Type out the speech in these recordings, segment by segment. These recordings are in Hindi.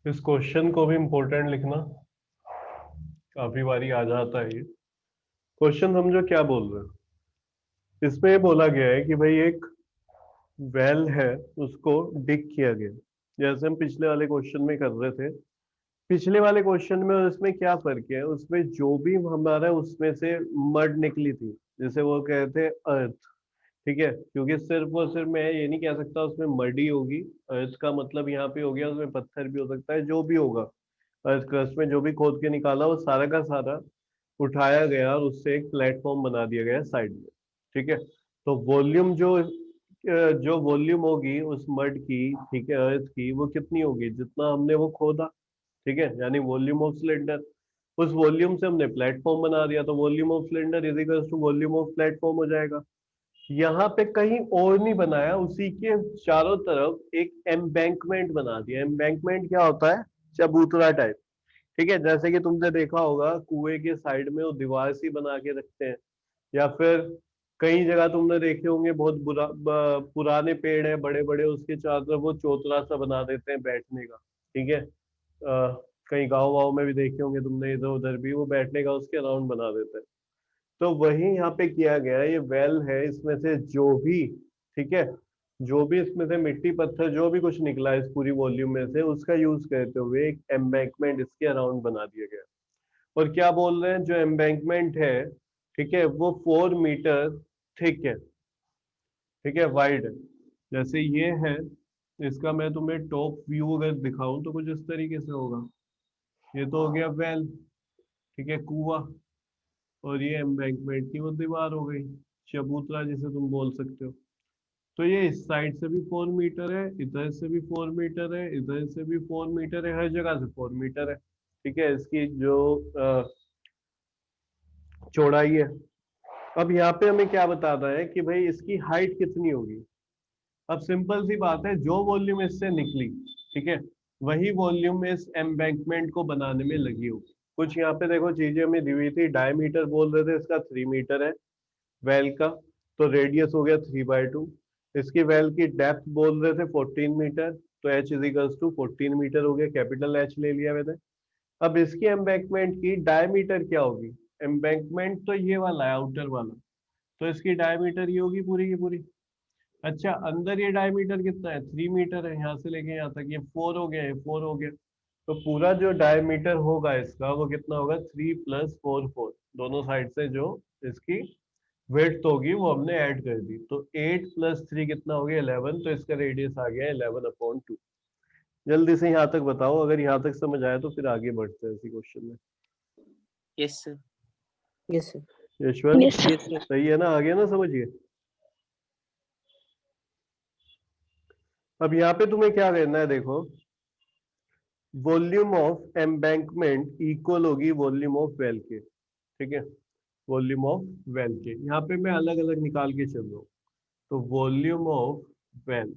इस क्वेश्चन को भी इम्पोर्टेंट लिखना, काफी बारी आ जाता है ये क्वेश्चन। समझो क्या बोल रहे हो। इसमें ये बोला गया है कि भाई एक वेल है, उसको डिग किया गया, जैसे हम पिछले वाले क्वेश्चन में कर रहे थे। पिछले वाले क्वेश्चन में और इसमें क्या फर्क है, उसमें जो भी हमारा उसमें से मड निकली थी, जैसे वो कहते हैं अर्थ। ठीक है, क्योंकि सिर्फ और सिर्फ मैं ये नहीं कह सकता उसमें मड ही होगी। अर्थ का मतलब यहाँ पे हो गया, उसमें पत्थर भी हो सकता है, जो भी होगा अर्थ क्रस्ट में जो भी खोद के निकाला वो सारा का सारा उठाया गया और उससे एक प्लेटफॉर्म बना दिया गया साइड में। ठीक है, तो वॉल्यूम जो वॉल्यूम होगी उस मड की, ठीक है, अर्थ की, वो कितनी होगी जितना हमने वो खोदा। ठीक है, यानी वॉल्यूम ऑफ सिलेंडर। उस वॉल्यूम से हमने प्लेटफॉर्म बना दिया, तो volume of cylinder is equal to volume of platform हो जाएगा। यहाँ पे कहीं और नहीं बनाया, उसी के चारों तरफ एक एम्बैंकमेंट बना दिया। एम्बैंकमेंट क्या होता है? चबूतरा टाइप। ठीक है, जैसे कि तुमने देखा होगा कुएं के साइड में वो दीवार सी बना के रखते हैं, या फिर कई जगह तुमने देखे होंगे बहुत पुराने पेड़ है बड़े बड़े, उसके चारों तरफ वो चौतरा सा बना देते हैं बैठने का। ठीक है, कई गाँव वाँव में भी देखे होंगे तुमने, इधर उधर भी वो बैठने का उसके अराउंड बना देते हैं। तो वही यहाँ पे किया गया है, ये वेल है, इसमें से जो भी, ठीक है, जो भी इसमें से मिट्टी पत्थर जो भी कुछ निकला इस पूरी वॉल्यूम में से, उसका यूज करते हुए एक एम्बैंकमेंट इसके अराउंड बना दिया गया। और क्या बोल रहे हैं, जो एम्बैंकमेंट है, ठीक है, वो 4 मीटर थिक है, ठीक है, वाइड है। जैसे ये है, इसका मैं तुम्हें टॉप व्यू अगर दिखाऊं तो कुछ इस तरीके से होगा। ये तो हो गया वेल, ठीक है, कुआं। और ये एम्बैंकमेंट की वो दीवार हो गई, चबूतरा जिसे तुम बोल सकते हो। तो ये इस साइड से भी 4 मीटर है, इधर से भी 4 मीटर है, इधर से भी 4 मीटर है, हर जगह से 4 मीटर है। ठीक है, इसकी जो चौड़ाई है। अब यहाँ पे हमें क्या बताना है कि भाई इसकी हाइट कितनी होगी। अब सिंपल सी बात है, जो वॉल्यूम इससे निकली, ठीक है, वही वॉल्यूम इस एम्बैंकमेंट को बनाने में लगी होगी। कुछ यहाँ पे देखो चीजें हमें दी हुई थी, डायमीटर बोल रहे थे इसका 3 मीटर है वेल का, तो रेडियस हो गया 3/2। इसकी वेल की डेप्थ बोल रहे थे 14 मीटर, तो h is equals to 14 metre हो गया, कैपिटल एच ले लिया मैंने। अब इसकी एम्बैंकमेंट की डायमीटर क्या होगी? एम्बैंकमेंट तो ये वाला है, आउटर वाला, तो इसकी डायमीटर ये होगी पूरी की पूरी। अच्छा, अंदर ये डायमीटर कितना है? 3 मीटर है, यहाँ से लेके यहाँ तक ये 4 हो गया, ये 4 हो गया। तो पूरा जो डायमीटर होगा इसका वो कितना होगा? 3 + 4 4, दोनों साइड से जो इसकी विड्थ होगी वो हमने ऐड कर दी, तो 8 + 3 कितना हो गया? 11। तो इसका रेडियस आ गया 11/2। जल्दी से यहाँ तक बताओ, अगर यहाँ तक समझ आया तो फिर आगे बढ़ते हैं इसी क्वेश्चन में। Yes sir. Yes sir. Yashwant, yes yes sir. सही है ना? आगे ना समझिए। अब यहाँ पे तुम्हें क्या करना है, देखो, वॉल्यूम ऑफ एम्बैंकमेंट इक्वल होगी वॉल्यूम ऑफ वेल के। ठीक है, वॉल्यूम ऑफ वेल के, यहाँ पे मैं अलग अलग निकाल के चल रहा हूँ। तो वॉल्यूम ऑफ वेल,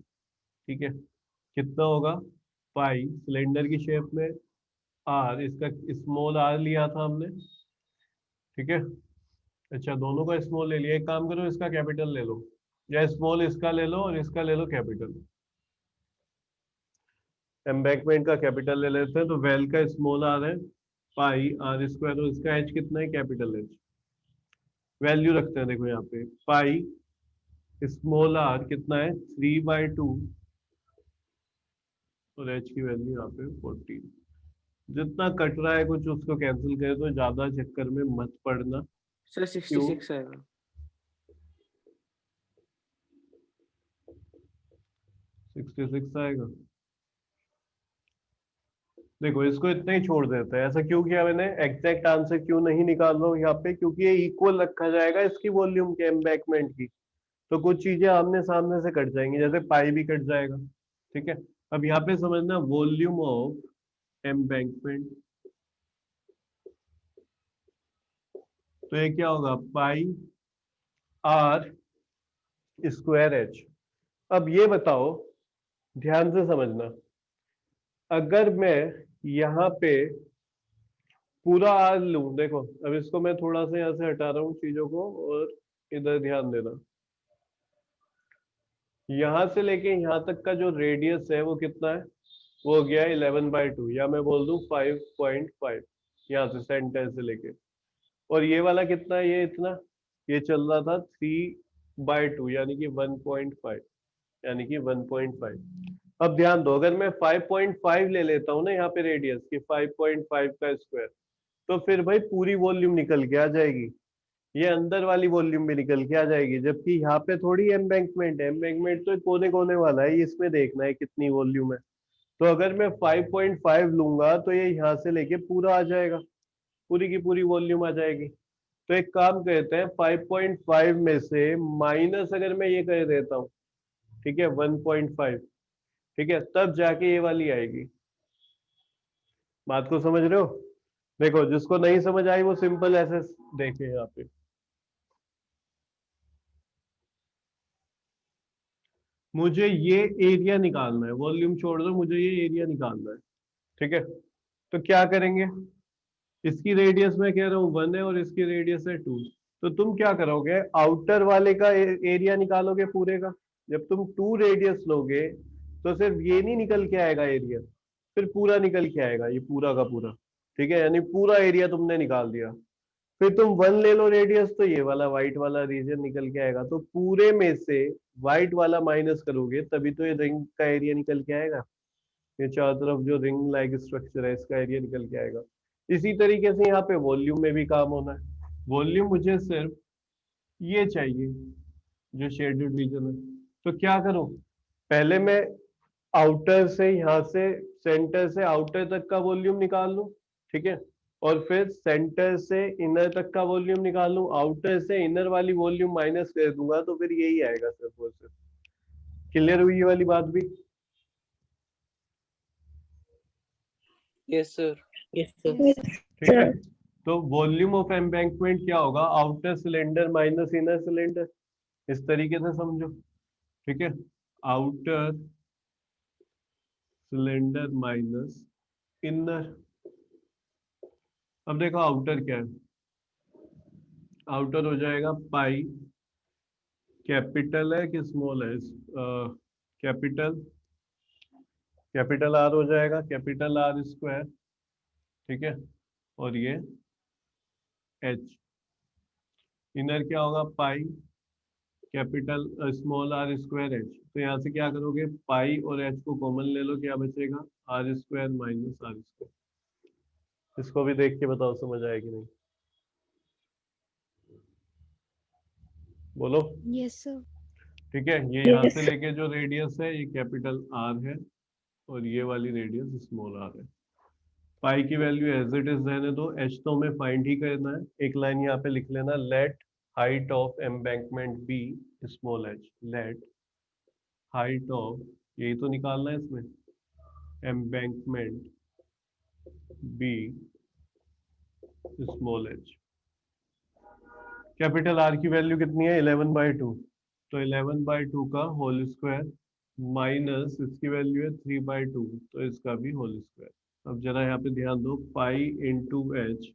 ठीक है, कितना होगा? पाई, सिलेंडर की शेप में, आर, इसका स्मॉल आर लिया था हमने। ठीक है, अच्छा, दोनों का स्मॉल ले लिया। एक काम करो, इसका कैपिटल ले लो, या स्मॉल इसका ले लो और इसका ले लो कैपिटल। एम्बैंकमेंट का कैपिटल ले लेते हैं, तो वेल का स्मॉल आर है पाई आर स्क्वायर, और इसका एच कितना है? Capital H. वैल्यू रखते हैं, देखो यहाँ पे पाई स्मॉल आर कितना है? 3/2, और एच की वैल्यू यहाँ पे 14। जितना कट रहा है कुछ उसको कैंसिल करे, तो ज्यादा चक्कर में मत पड़ना। सर क्यों? 66 आएगा। 66 आएगा। देखो इसको इतना ही छोड़ देते हैं। ऐसा क्यों किया मैंने? एग्जैक्ट आंसर क्यों नहीं निकाल रहा हूँ यहाँ पे? क्योंकि ये इक्वल रखा जाएगा इसकी वॉल्यूम के, एम्बैंकमेंट की। तो कुछ चीजें आमने सामने से कट जाएंगी, जैसे पाई भी कट जाएगा। ठीक है, अब यहाँ पे समझना, वॉल्यूम ऑफ एम्बैंकमेंट, तो ये क्या होगा? पाई आर स्क्वायर एच। अब ये बताओ, ध्यान से समझना, अगर मैं यहाँ पे पूरा आर लूं, देखो अब इसको मैं थोड़ा सा यहाँ से हटा रहा हूँ चीजों को, और इधर ध्यान देना, यहां से लेके यहां तक का जो रेडियस है वो कितना है? वो हो गया 11/2, या मैं बोल दूं 5.5, यहाँ से सेंटर से लेके। और ये वाला कितना है, ये इतना, ये चल रहा था 3/2 यानी कि 1.5, यानी कि 1.5। अब ध्यान दो, अगर मैं 5.5 ले लेता हूँ ना यहाँ पे रेडियस की, 5.5 का स्क्वायर, तो फिर भाई पूरी वॉल्यूम निकल के आ जाएगी, ये अंदर वाली वॉल्यूम भी निकल के आ जाएगी। जबकि यहाँ पे थोड़ी एम्बैंकमेंट है, एम्बैंकमेंट तो कोने कोने वाला है, इसमें देखना है कितनी वॉल्यूम है। तो अगर मैं 5.5 लूंगा तो ये यहाँ से लेके पूरा आ जाएगा, पूरी की पूरी वॉल्यूम आ जाएगी। तो एक काम करते हैं, 5.5 में से माइनस अगर मैं ये कर देता हूँ, ठीक है, 1.5, ठीक है, तब जाके ये वाली आएगी। बात को समझ रहे हो? देखो, जिसको नहीं समझ आई वो सिंपल ऐसे देखे यहाँ पे। मुझे ये एरिया निकालना है, वॉल्यूम छोड़ दो, मुझे ये एरिया निकालना है, ठीक है। तो क्या करेंगे, इसकी रेडियस मैं कह रहा हूँ 1 है और इसकी रेडियस है 2। तो तुम क्या करोगे, आउटर वाले का एरिया निकालोगे पूरे का। जब तुम 2 रेडियस लोगे तो सिर्फ ये नहीं निकल के आएगा एरिया, फिर पूरा निकल के आएगा, ये पूरा का पूरा, ठीक है, यानी पूरा एरिया तुमने निकाल दिया। फिर तुम 1 ले लो रेडियस, तो ये वाला व्हाइट वाला रीजन निकल के आएगा। तो पूरे में से व्हाइट वाला माइनस करोगे तभी तो ये रिंग का एरिया निकल के आएगा। ये चारों तरफ जो रिंग लाइक स्ट्रक्चर है इसका एरिया निकल के आएगा। इसी तरीके से यहाँ पे वॉल्यूम में भी काम होना है। वॉल्यूम मुझे सिर्फ ये चाहिए जो शेडेड रीजन है। तो क्या करूं, पहले मैं आउटर से, यहाँ से सेंटर से आउटर तक का वॉल्यूम निकाल लूं, ठीक है, और फिर सेंटर से इनर तक का वॉल्यूम निकाल लूं, आउटर से इनर वाली वॉल्यूम माइनस कर दूंगा तो फिर यही आएगा सिर्फ और सिर्फ। क्लियर हुई ये वाली बात भी? Yes, sir. Yes, sir. ठीक है। तो वॉल्यूम ऑफ एम्बैंकमेंट क्या होगा, outer cylinder minus inner cylinder, इस तरीके से समझो, ठीक है। Outer cylinder minus inner. अब देखो आउटर क्या है, आउटर हो जाएगा पाई, कैपिटल है कि स्मॉल है, कैपिटल, कैपिटल आर हो जाएगा, कैपिटल आर स्क्वायर, ठीक है, और ये एच। इनर क्या होगा, pi capital small r square h. तो यहाँ से क्या करोगे, पाई और एच को कॉमन ले लो, क्या बचेगा, r square minus r square. इसको भी देख के बताओ समझ आएगी नहीं, बोलो। Yes, sir. ठीक है, ये यहाँ से लेके जो रेडियस है ये कैपिटल आर है और ये वाली रेडियस स्मॉल आर है। पाई की वैल्यू एज इट इज रहने दो, एच तो हमें फाइंड ही करना है। एक लाइन यहाँ पे लिख लेना, let height of embankment be small h. Let height of, यही तो निकालना है इसमें, embankment be small h. Capital R की वैल्यू कितनी है, 11/2। तो 11/2 का होल स्क्वायर माइनस इसकी वैल्यू है 3/2, तो इसका भी होल स्क्वायर। अब जरा यहाँ पे ध्यान दो, पाई इंटू एच,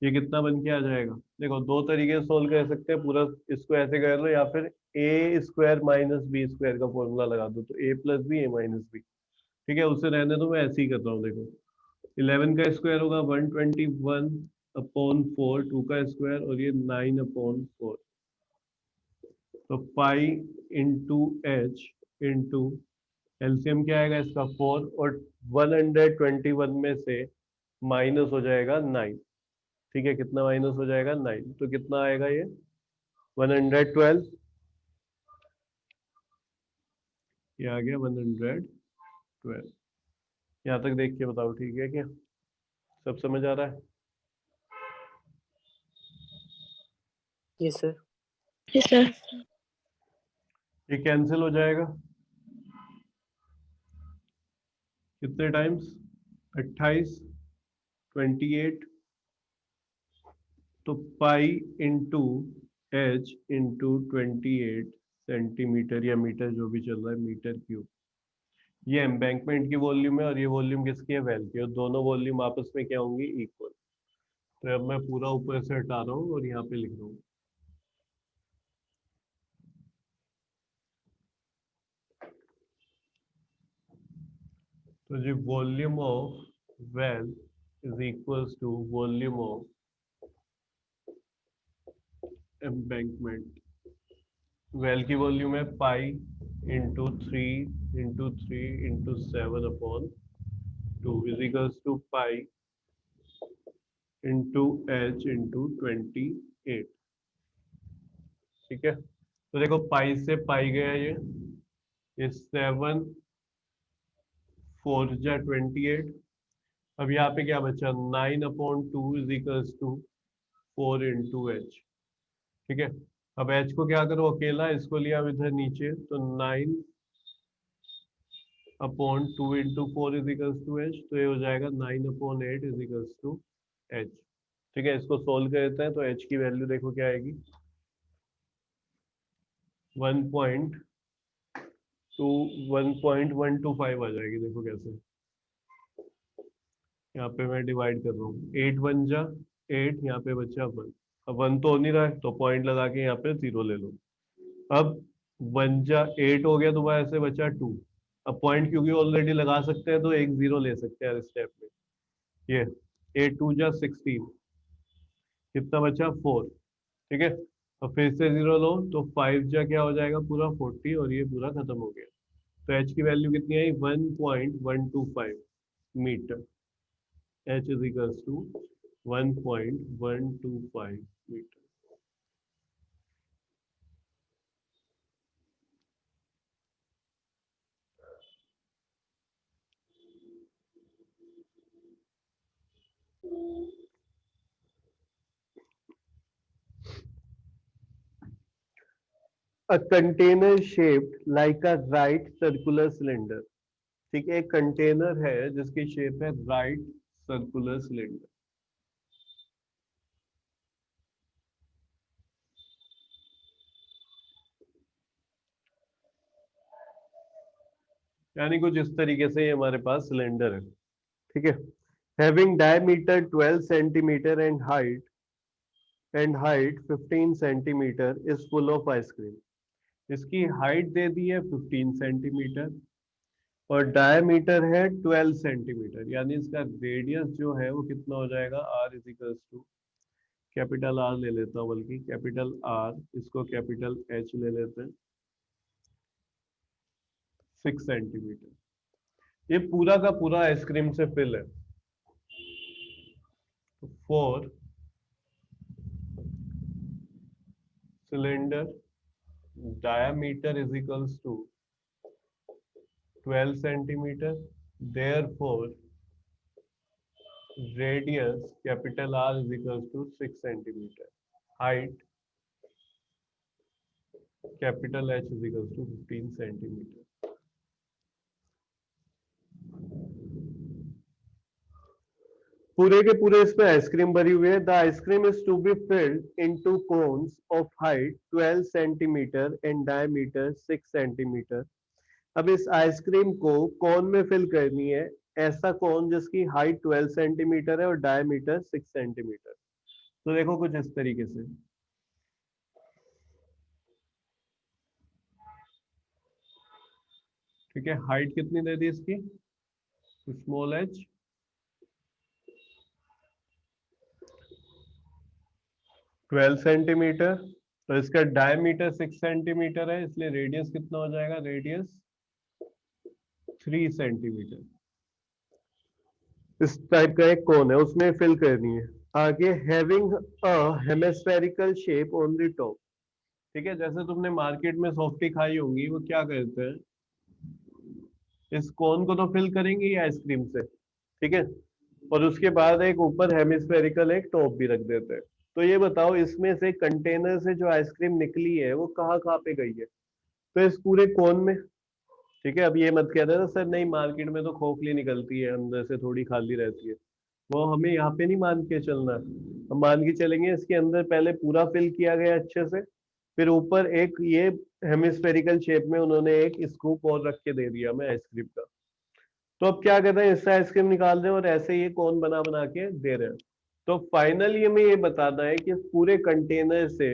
ये कितना बन के आ जाएगा। देखो दो तरीके से सोल्व कर सकते हैं, पूरा इसको ऐसे कर लो या फिर ए स्क्वायर माइनस बी स्क्वायर का फॉर्मूला लगा दो, तो ए प्लस बी ए माइनस बी, ठीक है, उसे रहने दो, मैं ऐसे ही कर रहा हूँ। देखो 11 का स्क्वायर होगा 121/4, 2 का स्क्वायर, और ये 9/4। तो पाई इंटू एच इंटू एलसीएम क्या आएगा इसका 4, और 121 में से माइनस हो जाएगा 9, ठीक है, कितना माइनस हो जाएगा 9, तो कितना आएगा ये 112, ये आ गया 112। यहाँ तक देख के बताओ ठीक है क्या, सब समझ आ रहा है? Yes, sir. Yes, sir. ये कैंसिल हो जाएगा कितने टाइम्स, 28, 28, तो पाई इंटू एच इंटू 28 सेंटीमीटर या मीटर, जो भी चल रहा है, मीटर क्यूब। ये एम्बैंकमेंट की वॉल्यूम है और ये वॉल्यूम किसकी है, वेल की, और दोनों वॉल्यूम आपस में क्या होंगी, इक्वल। तो अब मैं पूरा ऊपर से हटा रहा हूँ और यहाँ पे लिख रहा हूँ, तो तो जी volume of well is equals to volume of embankment. Well की वॉल्यूम है pi into 3 into 3 into 7 upon 2 is equals to pi into h into 28। ठीक है, तो देखो पाई से पाई गया ये 7 4 जा 28। अब यहाँ पे क्या बचा 9/2 is equals to 4 into h. ठीक है, अब एच को क्या करो अकेला, इसको लिया इधर नीचे तो 9/2 into 4 is equals to h, तो ये हो जाएगा 9/8 इज इक्वल्स टू एच। ठीक है, इसको सोल्व कर देते हैं तो एच की वैल्यू देखो क्या आएगी 1.125 आ जाएगी। देखो कैसे, यहाँ पे मैं डिवाइड कर रहा हूँ 8 1 जा 8, यहाँ पे बचा 1। अब 1 तो हो नहीं रहा है तो पॉइंट लगा के यहाँ पे 0 ले लो। अब 1 जा 8 हो गया, दोबारा से बचा 2। अब पॉइंट क्योंकि ऑलरेडी लगा सकते हैं तो एक 0 ले सकते हैं इस स्टेप में। ये 8 2 जा 16, कितना बचा 4। ठीक है, अब फिर से 0 लो तो 5 जा क्या हो जाएगा पूरा 40 और ये पूरा खत्म हो गया। तो एच की वैल्यू कितनी आई 1.125 metre. H is equals to 1.125 metre. A container shaped like a right circular cylinder। ठीक है, एक कंटेनर है जिसकी शेप है राइट सर्कुलर सिलेंडर। यानी कुछ इस तरीके से ये हमारे पास सिलेंडर है। ठीक है, having diameter 12 centimetre and height 15 centimetre is full of ice cream. इसकी हाइट दे दी है 15 सेंटीमीटर और डायमीटर है 12 सेंटीमीटर, यानी इसका रेडियस जो है वो कितना हो जाएगा r is equals to capital R ले लेता हूँ, बल्कि कैपिटल आर, इसको कैपिटल एच ले लेते हैं, 6 सेंटीमीटर। ये पूरा का पूरा आइसक्रीम से फिल है। 4 cylinder diameter is equals to 12 centimeter, therefore radius capital R is equals to 6 centimeter, height capital H is equals to 15 centimeter। पूरे के पूरे इसमें आइसक्रीम भरी हुई है। The ice cream is to be filled into cones of height 12 centimetre and diameter 6 centimetre. अब इस आइसक्रीम को कोन में फिल करनी है, ऐसा कोन जिसकी हाइट 12 सेंटीमीटर है और डायमीटर 6 सेंटीमीटर। तो देखो कुछ इस तरीके से, ठीक है, हाइट कितनी दे दी इसकी स्मॉल एच, ट्वेल्व सेंटीमीटर, तो इसका डायमीटर 6 सेंटीमीटर है, इसलिए रेडियस कितना हो जाएगा, रेडियस 3 सेंटीमीटर। इस टाइप का एक कोन है, उसमें फिल करनी है। आगे having a hemispherical shape on the top. ठीक है, जैसे तुमने मार्केट में सॉफ्टी खाई होंगी, वो क्या करते हैं, इस कोन को तो फिल करेंगे ही आइसक्रीम से, ठीक है, और उसके बाद एक ऊपर हेमिस्फेरिकल एक टॉप भी रख देते हैं। तो ये बताओ इसमें से कंटेनर से जो आइसक्रीम निकली है वो कहाँ कहाँ पे गई है, तो इस पूरे कोन में। ठीक है, अब ये मत कह देना सर नहीं मार्केट में तो खोखली निकलती है अंदर से थोड़ी खाली रहती है, वो हमें यहाँ पे नहीं मान के चलना। हम मान के चलेंगे इसके अंदर पहले पूरा फिल किया गया अच्छे से, फिर ऊपर एक ये हेमिस्फेरिकल शेप में उन्होंने एक स्कूप और रख के दे दिया हमें आइसक्रीम का। तो अब क्या कहते हैं, इससे आइसक्रीम निकाल रहे हैं और ऐसे ये कौन बना बना के दे रहे हैं। तो फाइनली हमें ये बताना है कि पूरे कंटेनर से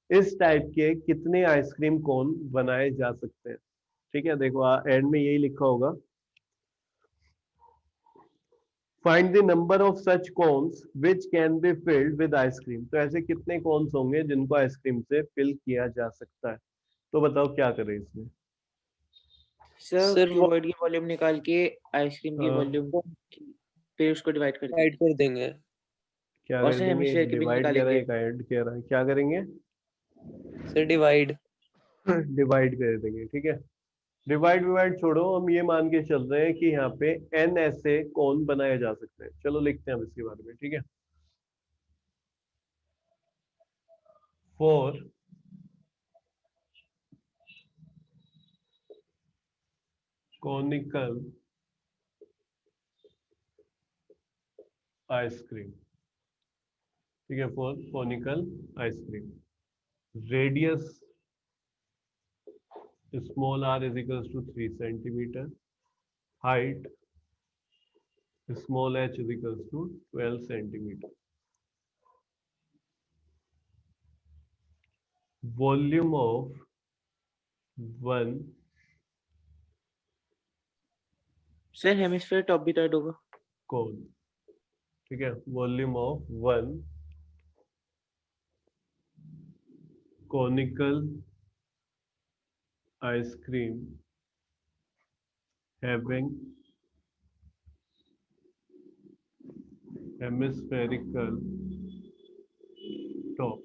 इस टाइप के कितने आइसक्रीम कोन बनाए जा सकते हैं। ठीक है, देखो एंड में यही लिखा होगा find the number of such cones which can be filled with ice cream. तो ऐसे कितने कोन्स होंगे जिनको आइसक्रीम से फिल किया जा सकता है। तो बताओ क्या करें इसमें। सर सर वो क्यूबॉइड की वॉल्यूम निकाल के आइसक्रीम की हाँ। वॉल्यूम फिर उसको डिवाइड कर ऐड देंगे कर देंगे। क्या और कर सर देंगे, हेमिस्फेयर एक की भी डिवाइड कह रहा है निकालेंगे। एक ऐड कह रहा है, क्या करेंगे? Sir divide. डिवाइड कर देंगे, ठीक है। डिवाइड डिवाइड छोड़ो, हम ये मान के चल रहे हैं कि यहाँ पे n ऐसे कौन बनाए जा सकते हैं। चलो लिखते हैं अब इसके बारे में, ठीक है। 4 कॉनिकल आइसक्रीम, ठीक है। 4 conical ice cream, radius small r is equals to 3 centimetre, height small h is equals to 12 centimetre, volume of 1 sir hemisphere top भी ऐड होगा। कोन, ठीक है। Volume of 1 conical ice cream having hemispherical top,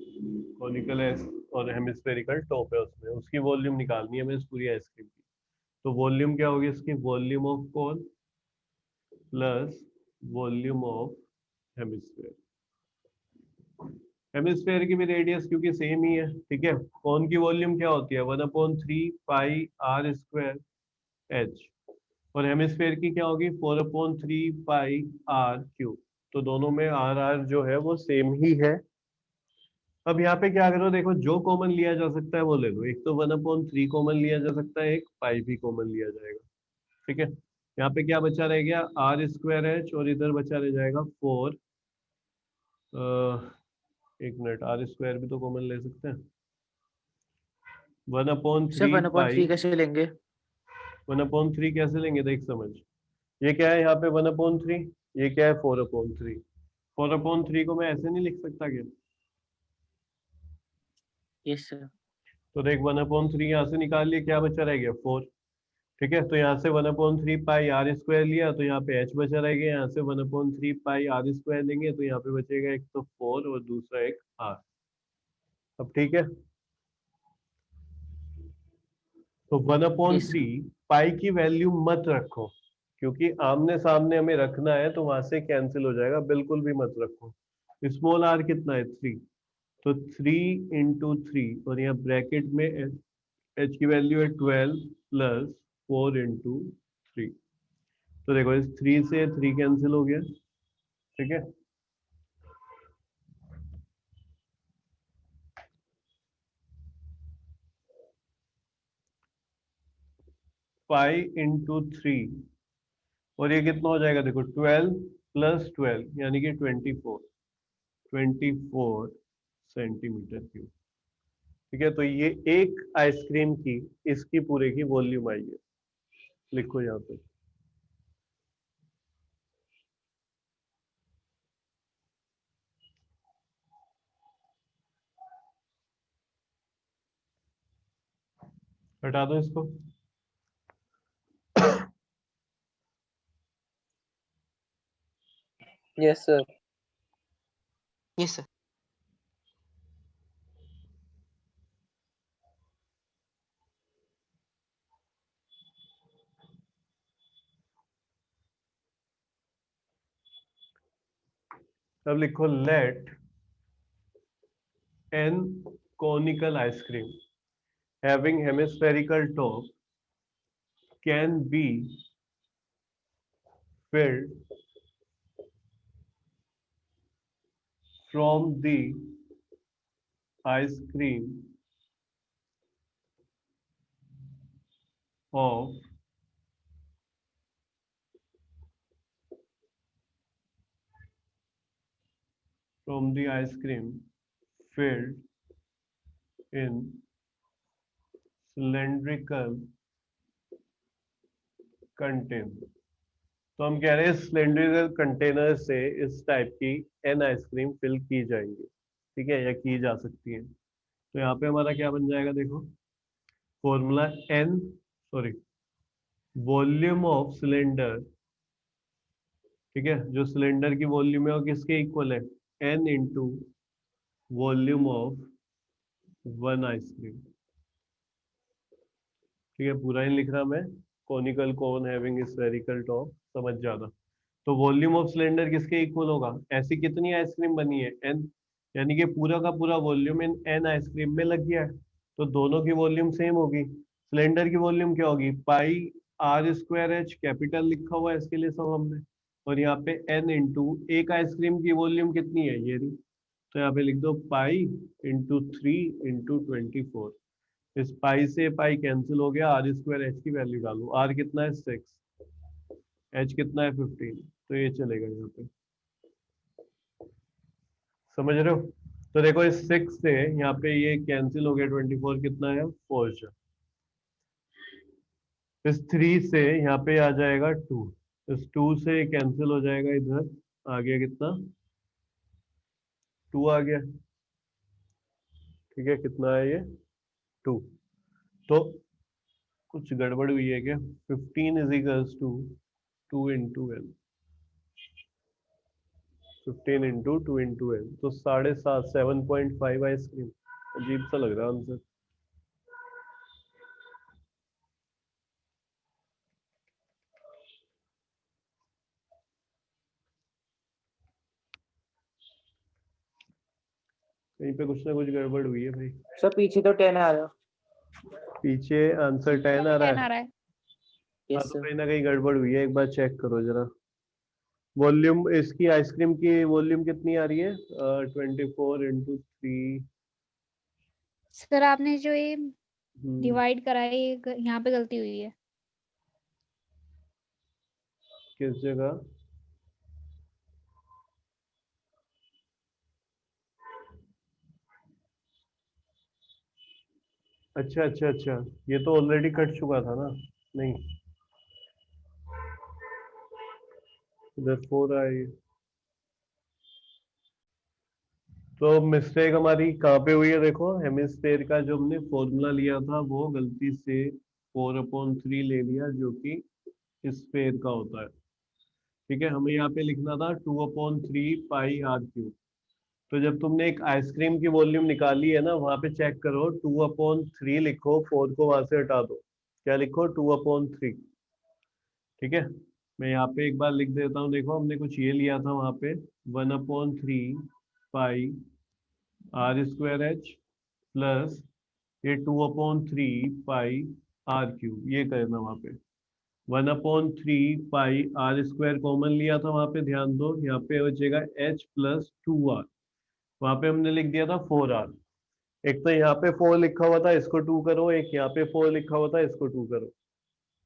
conical एस और हेमिस्फेरिकल टॉप है उसमें, उसकी वॉल्यूम निकालनी है हमें इस पूरी आइसक्रीम की। तो वॉल्यूम क्या होगी इसकी, volume of cone plus volume of hemisphere. Hemisphere की भी रेडियस क्योंकि सेम ही है, ठीक है। कोन की वॉल्यूम क्या होती है, 1/3 पाई आर स्क्वायर एच, और हेमिस्फेयर की क्या होगी 4/3 पाई आर क्यूब। तो दोनों में आर आर जो है वो सेम ही है। अब यहाँ पे क्या करो, देखो जो कॉमन लिया जा सकता है वो ले लो। एक तो 1/3 कॉमन लिया जा सकता है, एक पाई भी कॉमन लिया जाएगा, ठीक है। यहाँ पे क्या बचा रह गया, आर स्क्वायर एच, और इधर बचा रह जाएगा 4। एक मिनट, आर स्क्वायर भी तो कॉमन ले सकते हैं। सर 1/3 1/3 पाई, कैसे लेंगे? 1/3 कैसे लेंगे, देख समझ। ये क्या है यहाँ पे 1/3, ये क्या है 4/3। 4/3 को मैं ऐसे नहीं लिख सकता क्या? Yes sir. तो देख 1/3 यहाँ से निकाल लिया, क्या बचा रह गया 4, ठीक है। तो यहाँ से 1/3 पाई आर स्क्वायर लिया तो यहाँ पे एच बचा रह गया। यहाँ से 1/3 पाई आर स्क्वायर लेंगे तो यहाँ पे बचेगा एक तो 4 और दूसरा एक आर। अब ठीक है, तो यस 1/3 पाई की वैल्यू मत रखो, क्योंकि आमने सामने हमें रखना है तो वहां से कैंसिल हो जाएगा, बिल्कुल भी मत रखो। स्मॉल आर कितना है 3, तो 3 × 3, और यहाँ ब्रैकेट में एच की वैल्यू है 12 प्लस 4 × 3। तो देखो इस 3 से 3 कैंसिल हो गया, ठीक है। π × 3, और ये कितना हो जाएगा देखो 12 + 12 यानी कि 24 सेंटीमीटर क्यूब, ठीक है। तो ये एक आइसक्रीम की, इसकी पूरे की वॉल्यूम आई है। लिखो यहाँ पे, हटा दो इसको। Yes sir. Yes sir. अब लिखो late n conical ice cream having hemispherical top can be filled from the ice cream of filled in cylindrical container, तो हम कह रहे हैं सिलेंड्रिकल कंटेनर से इस टाइप की n आइसक्रीम फिल की जाएंगी, ठीक है, या की जा सकती है। तो यहाँ पे हमारा क्या बन जाएगा, देखो फॉर्मूला वॉल्यूम ऑफ सिलेंडर, ठीक है, जो सिलेंडर की वॉल्यूम है वो किसके इक्वल है, n into volume of one ice cream. ठीक है, पूरा ही लिख रहा मैं, कोनिकल कोन हैविंग स्फेरिकल टॉप, समझ जाना। तो वॉल्यूम ऑफ सिलेंडर किसके इक्वल होगा, ऐसी कितनी आइसक्रीम बनी है n, यानी कि पूरा का पूरा वॉल्यूम इन n आइसक्रीम में लग गया है, तो दोनों की वॉल्यूम सेम होगी। सिलेंडर की वॉल्यूम क्या होगी, पाई आर स्क्वायर एच, कैपिटल लिखा हुआ है इसके लिए सब हमने, और यहाँ पे n इंटू एक आइसक्रीम की वॉल्यूम कितनी है ये रही, तो यहाँ पे लिख दो पाई इंटू 3 इंटू 24। इस पाई से पाई कैंसिल हो गया, आर स्क्वायर एच की वैल्यू डालो, आर कितना है 6, एच कितना है 15, तो ये चलेगा यहाँ पे, समझ रहे हो। तो देखो इस 6 से यहाँ पे ये कैंसिल हो गया, 24 कितना है 4। इस 3 से यहाँ पे आ जाएगा 2, इस 2 से कैंसिल हो जाएगा, इधर आ गया कितना 2 आ गया, ठीक है, कितना है ये 2। तो कुछ गड़बड़ हुई है क्या, 15 is equals to 2 into L, 15 into 2 into L, तो 7.5 7.5 आइसक्रीम। अजीब सा लग रहा है आंसर। कहीं पे कुछ ना कुछ गड़बड़ हुई है भाई। सर पीछे तो 10 आ रहा। पीछे आंसर 10 आ रहा 10 है। आ रहा है। हाँ यस तो सर। कहीं ना कहीं गड़बड़ हुई है, एक बार चेक करो जरा। वॉल्यूम इसकी आइसक्रीम की वॉल्यूम कितनी आ रही है, 24 इंटू 3। सर आपने जो ये डिवाइड करा है ये यहाँ पे गलती हुई है। किस जगह, अच्छा अच्छा अच्छा, ये तो ऑलरेडी कट चुका था ना, नहीं इधर 4 आई, तो मिस्टेक हमारी कहाँ पे हुई है, देखो हेमिस्फेयर का जो हमने फॉर्मूला लिया था वो गलती से 4/3 ले लिया, जो कि स्फेयर का होता है। ठीक है, हमें यहाँ पे लिखना था 2/3 पाई आर क्यूब। तो जब तुमने एक आइसक्रीम की वॉल्यूम निकाली है ना, वहां पे चेक करो 2/3 लिखो, 4 को वहां से हटा दो, क्या लिखो 2/3। ठीक है, मैं यहाँ पे एक बार लिख देता हूँ, देखो हमने कुछ ये लिया था वहां पे 1/3 पाई आर स्क्वायर एच प्लस ये 2/3 पाई आर क्यूब, ये करना वहां पे 1/3 पाई आर स्क्वायर कॉमन लिया था वहां पे, ध्यान दो यहाँ पे बचेगा एच प्लस 2 आर, वहां पे हमने लिख दिया था 4 आर। एक तो यहाँ पे 4 लिखा हुआ था, इसको 2 करो, एक यहाँ पे 4 लिखा हुआ था, इसको 2 करो,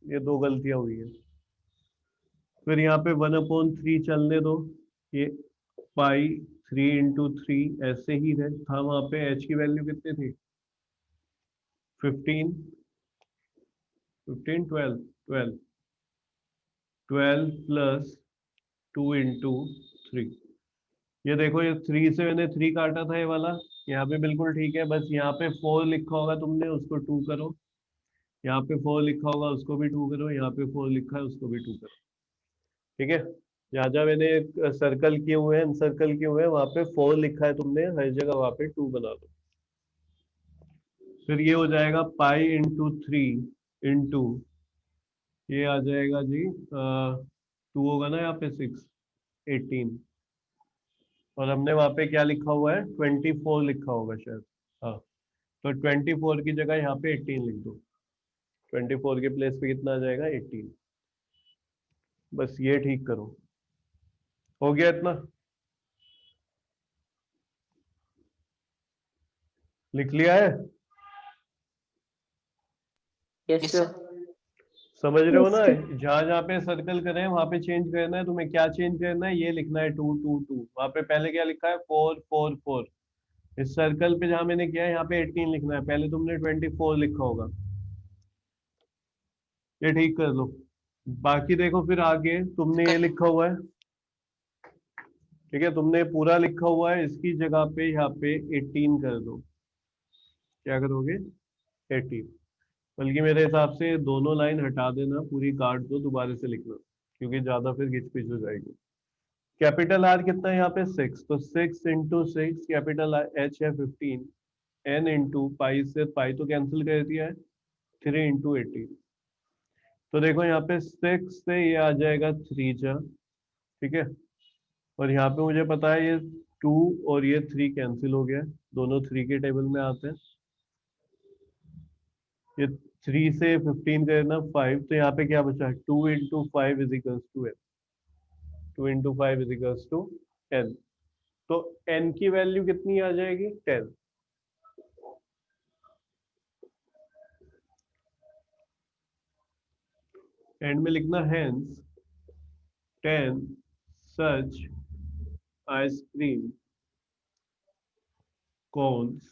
ये दो गलतियां हुई है। फिर यहाँ पे 1/3 चलने दो, ये पाई 3 इंटू 3 ऐसे ही रहे था, वहां पे एच की वैल्यू कितनी थी 15, 15 12 12 12 प्लस 2 इंटू 3। ये देखो ये 3 से मैंने 3 काटा था, ये वाला यहाँ पे बिल्कुल ठीक है, बस यहाँ पे 4 लिखा होगा तुमने, उसको 2 करो, यहाँ पे 4 लिखा होगा उसको भी 2 करो, यहाँ पे 4 लिखा है उसको भी 2 करो। ठीक है, जहाँ जहाँ मैंने सर्कल किए हुए हैं, सर्कल किए हुए हैं, वहां पे 4 लिखा है तुमने हर जगह, वहां पे 2 बना दो। फिर ये हो जाएगा पाई इंटू 3 इंटू, ये आ जाएगा जी 2 होगा ना यहाँ पे 6 18, और हमने वहां पे क्या लिखा हुआ है 24 लिखा होगा शायद, हाँ, तो 24 की जगह यहाँ पे 18 लिख दो, 24 के प्लेस पे कितना आ जाएगा 18। बस ये ठीक करो, हो गया इतना, लिख लिया है, यस सर। समझ रहे हो ना। जहां जहां पे सर्कल कर रहे हैं वहां पे चेंज करना है, तुम्हें क्या चेंज करना है, ये लिखना है 2 2 2, वहां पे पहले क्या लिखा है 4 4 4, इस सर्कल पे जहां मैंने किया है यहाँ पे 18 लिखना है, पहले तुमने 24 लिखा होगा, ये ठीक कर लो। बाकी देखो फिर आगे तुमने ये लिखा हुआ है, ठीक है, तुमने पूरा लिखा हुआ है, इसकी जगह पे यहाँ पे 18 कर दो। क्या करोगे? 18। बल्कि मेरे हिसाब से दोनों लाइन हटा देना, पूरी काट दो, दोबारा से लिखना, क्योंकि ज्यादा फिर घिच पिच हो जाएगी। कैपिटल आर कितना है यहाँ पे? 6, तो 6 × 6, कैपिटल एच है 15, एन इंटू पाई से पाई तो कैंसिल कर दिया है, 3 × 18। तो देखो यहाँ पे 6 से ये आ जाएगा 3 जा, ठीक है, और यहाँ पे मुझे पता है ये 2 और ये 3 कैंसिल हो गया है, दोनों 3 के टेबल में आते हैं। ये 3 से 15 करना 5, तो यहाँ पे क्या बचा? 2 × 5 = n। 2 × 5 = n। तो n की वैल्यू कितनी आ जाएगी? 10। एंड में लिखना hence 10 such ice cream cones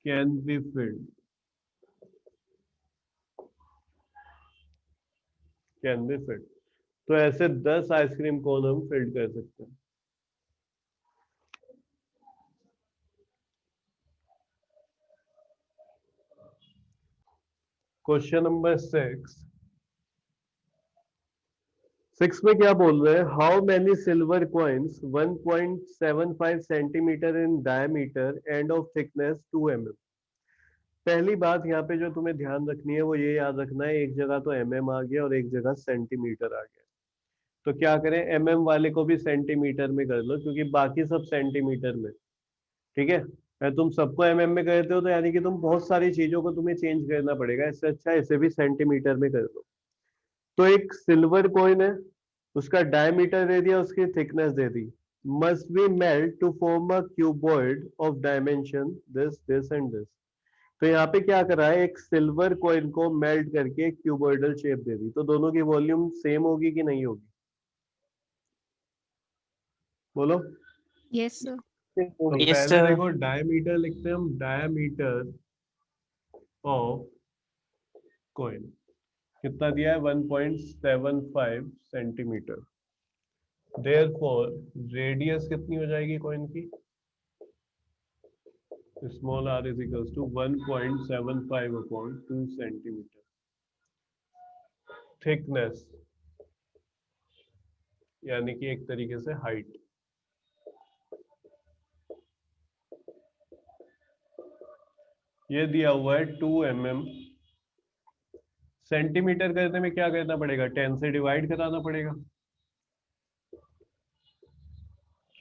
can be filled। Can be filled, तो ऐसे 10 आइसक्रीम कोन हम फिल्ड कर सकते हैं। क्वेश्चन नंबर 6 में क्या बोल रहे हैं? How many silver coins 1.75 centimetre in diameter end of thickness 2 mm। पहली बात यहाँ पे जो तुम्हें ध्यान रखनी है वो ये याद रखना है, एक जगह तो mm आ गया और एक जगह सेंटीमीटर आ गया। तो क्या करें, mm वाले को भी सेंटीमीटर में कर लो, क्योंकि बाकी सब सेंटीमीटर में, ठीक है। अगर तुम सबको mm में करते हो तो यानी कि तुम बहुत सारी चीजों को तुम्हें चेंज करना पड़ेगा, इससे अच्छा इसे भी सेंटीमीटर में कर दो। तो एक सिल्वर कॉइन है, उसका डायमीटर दे दिया, उसकी थिकनेस दे दी। Must be melt to form a cuboid of dimension this this and this. तो यहाँ पे क्या करा है, एक सिल्वर कॉइन को मेल्ट करके एक क्यूबॉइडल शेप दे दी। तो दोनों की वॉल्यूम सेम होगी कि नहीं होगी? बोलो। Yes sir. तो यस पहले सर। देखो डायमीटर लिखते हैं हम, डायमीटर ऑफ कॉइन कितना दिया है? 1.75 सेंटीमीटर। देयरफॉर रेडियस कितनी हो जाएगी कॉइन की? Small r = 1.75/2 centimetre. थिकनेस यानी कि एक तरीके से हाइट, ये दिया हुआ है 2 mm। सेंटीमीटर करने में क्या करना पड़ेगा? 10 से डिवाइड कराना पड़ेगा।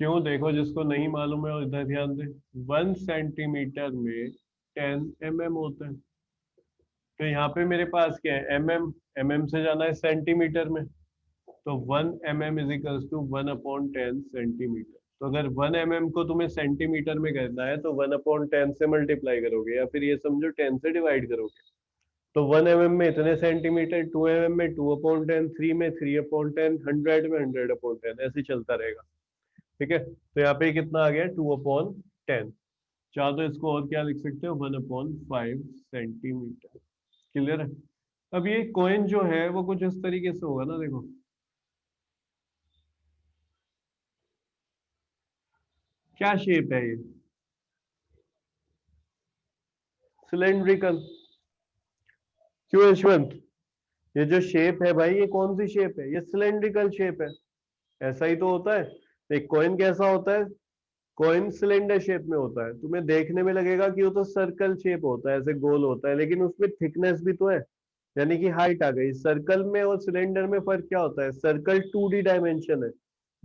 क्यों? देखो, जिसको नहीं मालूम है वो इधर ध्यान दे। 1 सेंटीमीटर में 10 mm होता है, तो यहाँ पे मेरे पास क्या है? mm से जाना है सेंटीमीटर में, तो 1 mm = 1/10 सेंटीमीटर। तो अगर 1 mm को तुम्हें सेंटीमीटर में करना है तो 1/10 से मल्टीप्लाई करोगे, या फिर ये समझो 10 से डिवाइड करोगे। तो 1 mm में इतने सेंटीमीटर, 2 mm में 2/10, 3 में 3/10, 100 में 100/10, ऐसे चलता रहेगा, ठीक है। तो यहाँ पे कितना आ गया? 2/10। चाहो तो इसको और क्या लिख सकते हो? 1/5 सेंटीमीटर। क्लियर है? अब ये कॉइन जो है वो कुछ इस तरीके से होगा ना, देखो क्या शेप है ये? सिलेंड्रिकल। क्यों यशवंत? ये जो शेप है भाई, ये कौन सी शेप है? ये सिलेंड्रिकल शेप है। ऐसा ही तो होता है। एक कॉइन कैसा होता है? कॉइन सिलेंडर शेप में होता है। तुम्हें देखने में लगेगा कि वो तो सर्कल शेप होता है, ऐसे गोल होता है, लेकिन उसमें थिकनेस भी तो है, यानी कि हाइट आ गई। सर्कल में और सिलेंडर में फर्क क्या होता है? सर्कल 2D डायमेंशन है,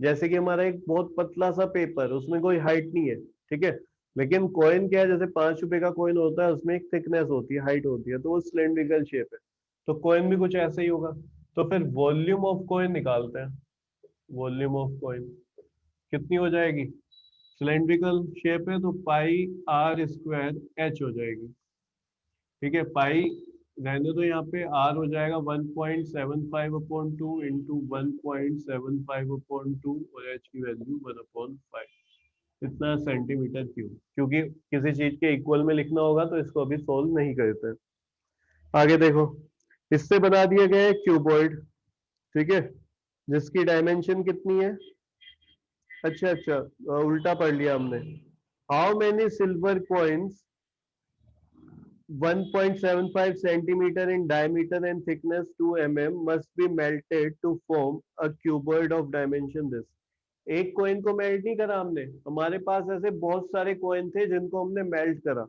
जैसे कि हमारा एक बहुत पतला सा पेपर, उसमें कोई हाइट नहीं है, ठीक है। लेकिन कॉइन क्या है? जैसे 5 रुपए का कॉइन होता है, उसमें एक थिकनेस होती है, हाइट होती है, तो वो सिलेंड्रिकल शेप है। तो कॉइन भी कुछ ऐसा ही होगा। तो फिर वॉल्यूम ऑफ कॉइन निकालते हैं। वॉल्यूम ऑफ कॉइन कितनी हो जाएगी? सिलेंड्रिकल शेप है तो πr² h हो जाएगी, ठीक है। पाई रहने दो, यहाँ पे r हो जाएगा 1.75/2 इंटू 1.75/2 और h की वैल्यू 1/5। इतना सेंटीमीटर क्यूब, क्योंकि किसी चीज के इक्वल में लिखना होगा तो इसको अभी सोल्व नहीं करते। आगे देखो, इससे बना दिया गया है क्यूबॉइड, ठीक है, जिसकी डायमेंशन कितनी है, अच्छा उल्टा पढ़ लिया हमने। How many silver coins 1.75 centimeter in diameter and thickness 2 mm must be melted to form a cuboid of dimension this. एक कॉइन को मेल्ट नहीं करा हमने, हमारे पास ऐसे बहुत सारे कॉइन थे जिनको हमने मेल्ट करा,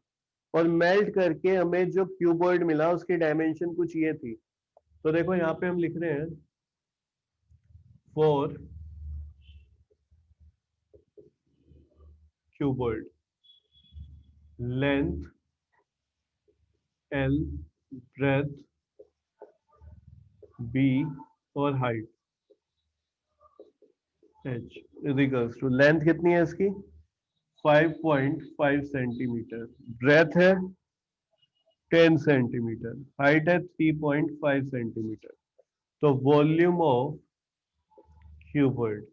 और मेल्ट करके हमें जो क्यूबॉइड मिला उसकी डायमेंशन कुछ ये थी। तो देखो यहाँ पे हम लिख रहे हैं for cuboid length L, breadth B और height H is equals to, length कितनी है इसकी 5.5 सेंटीमीटर, ब्रेथ है 10 सेंटीमीटर, हाइट है 3.5 सेंटीमीटर। तो वॉल्यूम ऑफ क्यूबॉइड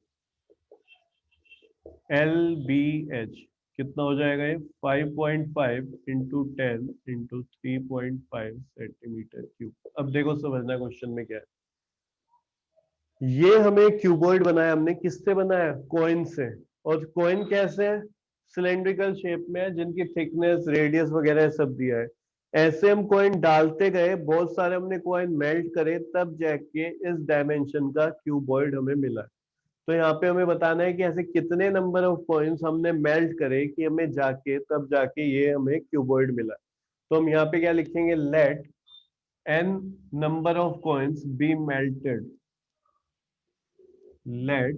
LBH कितना हो जाएगा, ये 5.5 इंटू 10 इंटू 3.5 सेंटीमीटर क्यूब। अब देखो समझना क्वेश्चन में क्या है, ये हमें क्यूबॉइड बनाया, हमने किससे बनाया, कॉइन से। और कॉइन कैसे है, सिलेंड्रिकल शेप में है, जिनकी थिकनेस रेडियस वगैरह सब दिया है। ऐसे हम कॉइन डालते गए, बहुत सारे हमने कॉइन मेल्ट करे, तब जाके इस डायमेंशन का क्यूबॉइड हमें मिला। तो यहाँ पे हमें बताना है कि ऐसे कितने नंबर ऑफ कॉइन्स हमने मेल्ट करे कि हमें जाके तब जाके ये हमें क्यूबॉइड मिला। तो हम यहाँ पे क्या लिखेंगे, let n number of coins be melted, let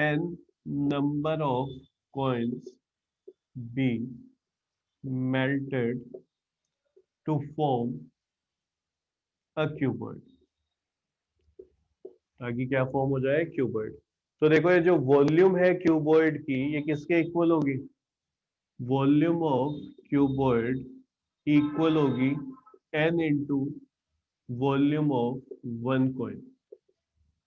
n number of coins be melted to form a cuboid, ताकि क्या फॉर्म हो जाए, क्यूबॉइड। तो देखो ये जो वॉल्यूम है क्यूबॉइड की, ये किसके इक्वल होगी, वॉल्यूम ऑफ क्यूबॉइड इक्वल होगी n into volume of one coin.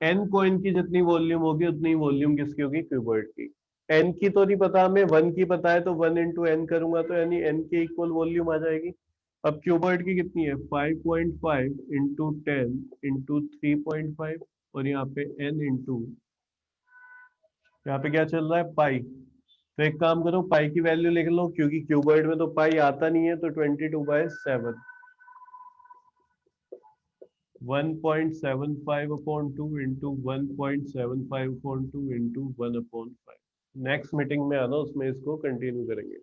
n coin की जितनी वॉल्यूम होगी उतनी वॉल्यूम किसकी होगी, क्यूबॉइड की। n की तो नहीं पता हमें, 1 की पता है, तो 1 इंटू एन करूंगा तो यानी n के इक्वल वॉल्यूम आ जाएगी। अब क्यूबॉइड की कितनी है, 5.5 इंटू 10 इंटू 3.5, और यहाँ पे n इंटू, यहाँ पे क्या चल रहा है, पाई। तो एक काम करो, पाई की वैल्यू लिख लो, क्योंकि क्यूबॉइड में तो पाई आता नहीं है, तो 22/7 1.75/2 इंटू 1.75/2 इंटू 1/5। नेक्स्ट मीटिंग में आना, उसमें इसको कंटिन्यू करेंगे।